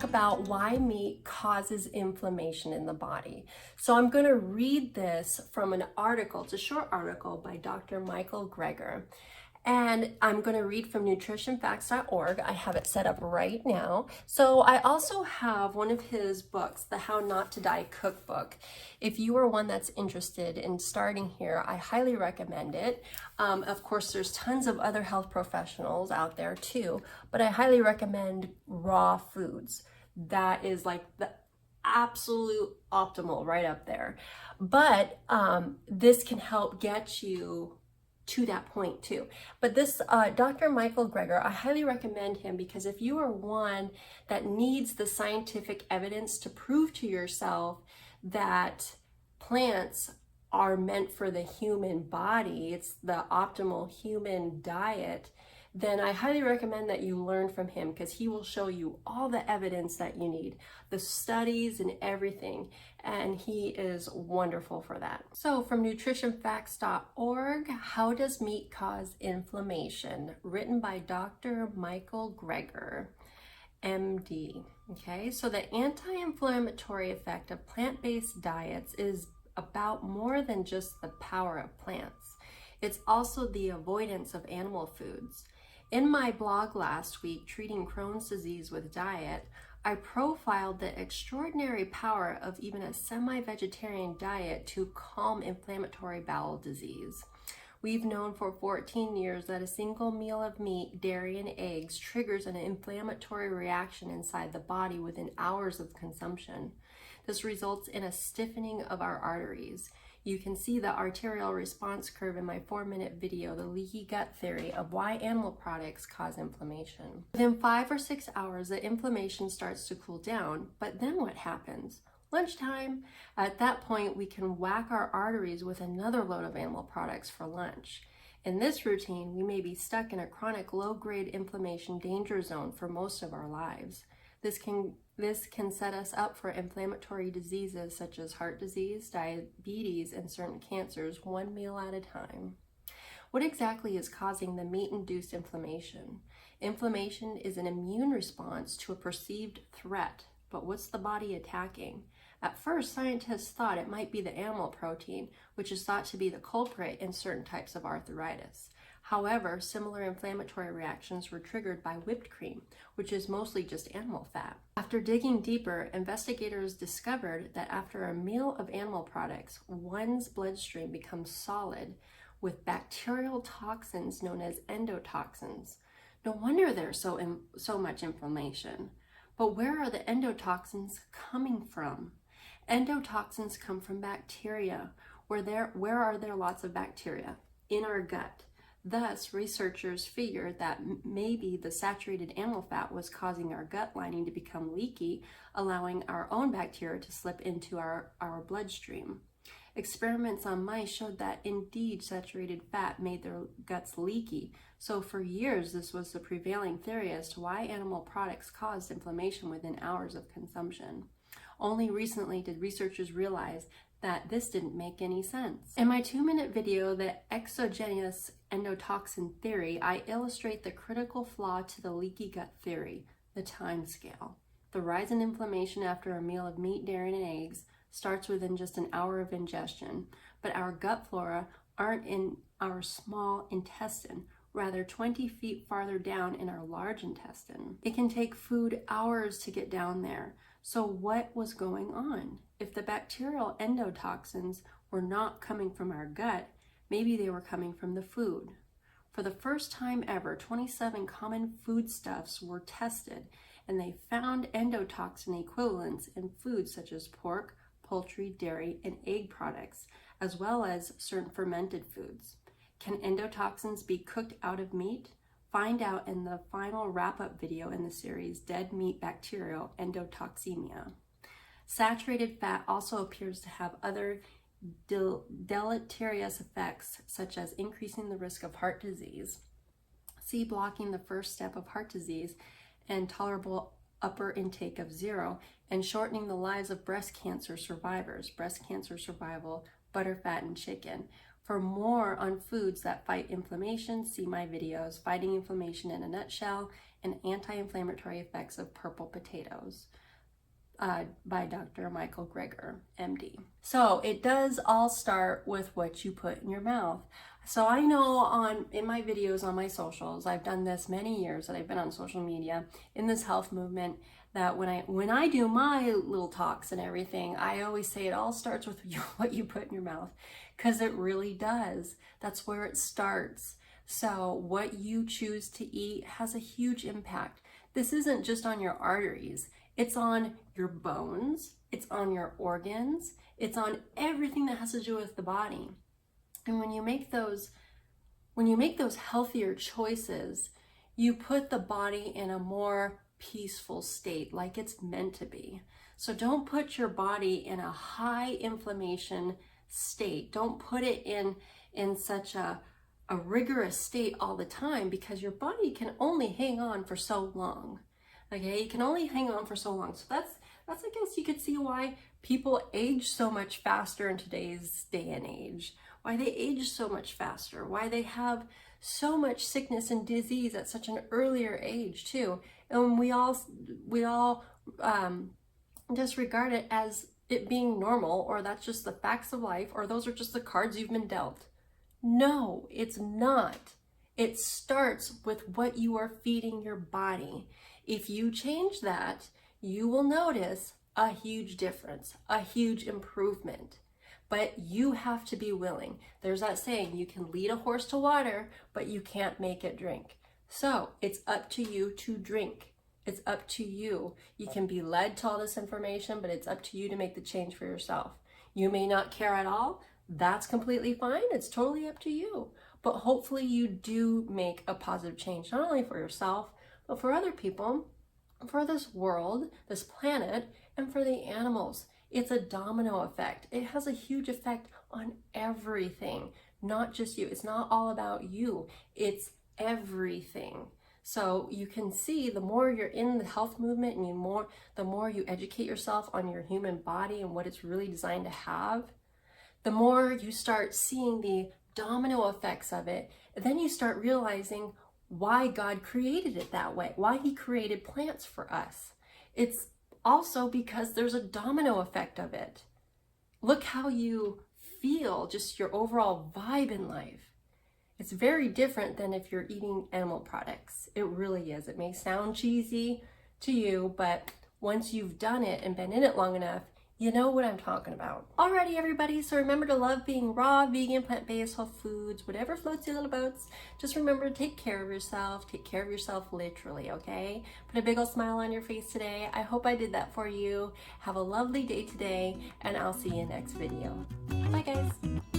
about why meat causes inflammation in the body. So I'm going to read this from an article. It's a short article by Dr. Michael Greger. And I'm going to read from nutritionfacts.org. I have it set up right now. So I also have one of his books, the How Not to Die Cookbook. If you are one that's interested in starting here, I highly recommend it. Of course, there's tons of other health professionals out there too, but I highly recommend raw foods. That is like the absolute optimal right up there. But this can help get you to that point too. But this Dr. Michael Greger, I highly recommend him because if you are one that needs the scientific evidence to prove to yourself that plants are meant for the human body, it's the optimal human diet, then I highly recommend that you learn from him because he will show you all the evidence that you need, the studies and everything, and he is wonderful for that. So from nutritionfacts.org, How Does Meat Cause Inflammation? Written by Dr. Michael Greger, MD. Okay, so the anti-inflammatory effect of plant-based diets is about more than just the power of plants. It's also the avoidance of animal foods. In my blog last week, Treating Crohn's Disease with Diet, I profiled the extraordinary power of even a semi-vegetarian diet to calm inflammatory bowel disease. We've known for 14 years that a single meal of meat, dairy, and eggs triggers an inflammatory reaction inside the body within hours of consumption. This results in a stiffening of our arteries. You can see the arterial response curve in my 4-minute video, The Leaky Gut Theory of Why Animal Products Cause Inflammation. Within 5 or 6 hours, the inflammation starts to cool down, but then what happens? Lunchtime. At that point, we can whack our arteries with another load of animal products for lunch. In this routine, we may be stuck in a chronic low-grade inflammation danger zone for most of our lives. This can set us up for inflammatory diseases such as heart disease, diabetes, and certain cancers, one meal at a time. What exactly is causing the meat-induced inflammation? Inflammation is an immune response to a perceived threat, but what's the body attacking? At first, scientists thought it might be the animal protein, which is thought to be the culprit in certain types of arthritis. However, similar inflammatory reactions were triggered by whipped cream, which is mostly just animal fat. After digging deeper, investigators discovered that after a meal of animal products, one's bloodstream becomes solid with bacterial toxins known as endotoxins. No wonder there's so much inflammation. But where are the endotoxins coming from? Endotoxins come from bacteria. Where are there lots of bacteria? In our gut. Thus, researchers figured that maybe the saturated animal fat was causing our gut lining to become leaky, allowing our own bacteria to slip into our bloodstream. Experiments on mice showed that indeed saturated fat made their guts leaky. So for years, this was the prevailing theory as to why animal products caused inflammation within hours of consumption. Only recently did researchers realize that this didn't make any sense. In my 2-minute video, The Exogenous Endotoxin Theory, I illustrate the critical flaw to the leaky gut theory, the time scale. The rise in inflammation after a meal of meat, dairy, and eggs starts within just an hour of ingestion, but our gut flora aren't in our small intestine, rather 20 feet farther down in our large intestine. It can take food hours to get down there. So what was going on? If the bacterial endotoxins were not coming from our gut, maybe they were coming from the food. For the first time ever, 27 common foodstuffs were tested, and they found endotoxin equivalents in foods such as pork, poultry, dairy, and egg products, as well as certain fermented foods. Can endotoxins be cooked out of meat? Find out in the final wrap-up video in the series, Dead Meat Bacterial Endotoxemia. Saturated fat also appears to have other deleterious effects, such as increasing the risk of heart disease. See blocking the first step of heart disease and tolerable upper intake of 0, and shortening the lives of breast cancer survivors, breast cancer survival, butterfat, and chicken. For more on foods that fight inflammation, see my videos, Fighting Inflammation in a Nutshell and Anti-Inflammatory Effects of Purple Potatoes by Dr. Michael Greger, MD. So it does all start with what you put in your mouth. So I know in my videos on my socials, I've done this many years that I've been on social media in this health movement, that when I do my little talks and everything, I always say it all starts with what you put in your mouth, because it really does. That's where it starts. So what you choose to eat has a huge impact. This isn't just on your arteries. It's on your bones, it's on your organs, it's on everything that has to do with the body. And when you make those healthier choices, you put the body in a more peaceful state, like it's meant to be. So don't put your body in a high inflammation state. Don't put it in such a rigorous state all the time, because your body can only hang on for so long. Okay, you can only hang on for so long. So that's I guess you could see why people age so much faster in today's day and age. Why they age so much faster. Why they have so much sickness and disease at such an earlier age too. And we all disregard it as it being normal, or that's just the facts of life, or those are just the cards you've been dealt. No, it's not. It starts with what you are feeding your body. If you change that, you will notice a huge difference, a huge improvement. But you have to be willing. There's that saying, you can lead a horse to water, but you can't make it drink. So it's up to you to drink. It's up to you. You can be led to all this information, but it's up to you to make the change for yourself. You may not care at all. That's completely fine. It's totally up to you. But hopefully you do make a positive change, not only for yourself, but for other people, for this world, this planet, and for the animals. It's a domino effect. It has a huge effect on everything, not just you. It's not all about you. It's everything. So you can see, the more you're in the health movement and the more you educate yourself on your human body and what it's really designed to have, the more you start seeing the domino effects of it. And then you start realizing why God created it that way, why he created plants for us. It's also because there's a domino effect of it. Look how you feel, just your overall vibe in life. It's very different than if you're eating animal products. It really is. It may sound cheesy to you, but once you've done it and been in it long enough, you know what I'm talking about. Alrighty, everybody, so remember to love being raw, vegan, plant-based, whole foods, whatever floats your little boats. Just remember to take care of yourself. Take care of yourself literally, okay? Put a big old smile on your face today. I hope I did that for you. Have a lovely day today, and I'll see you next video. Bye, guys.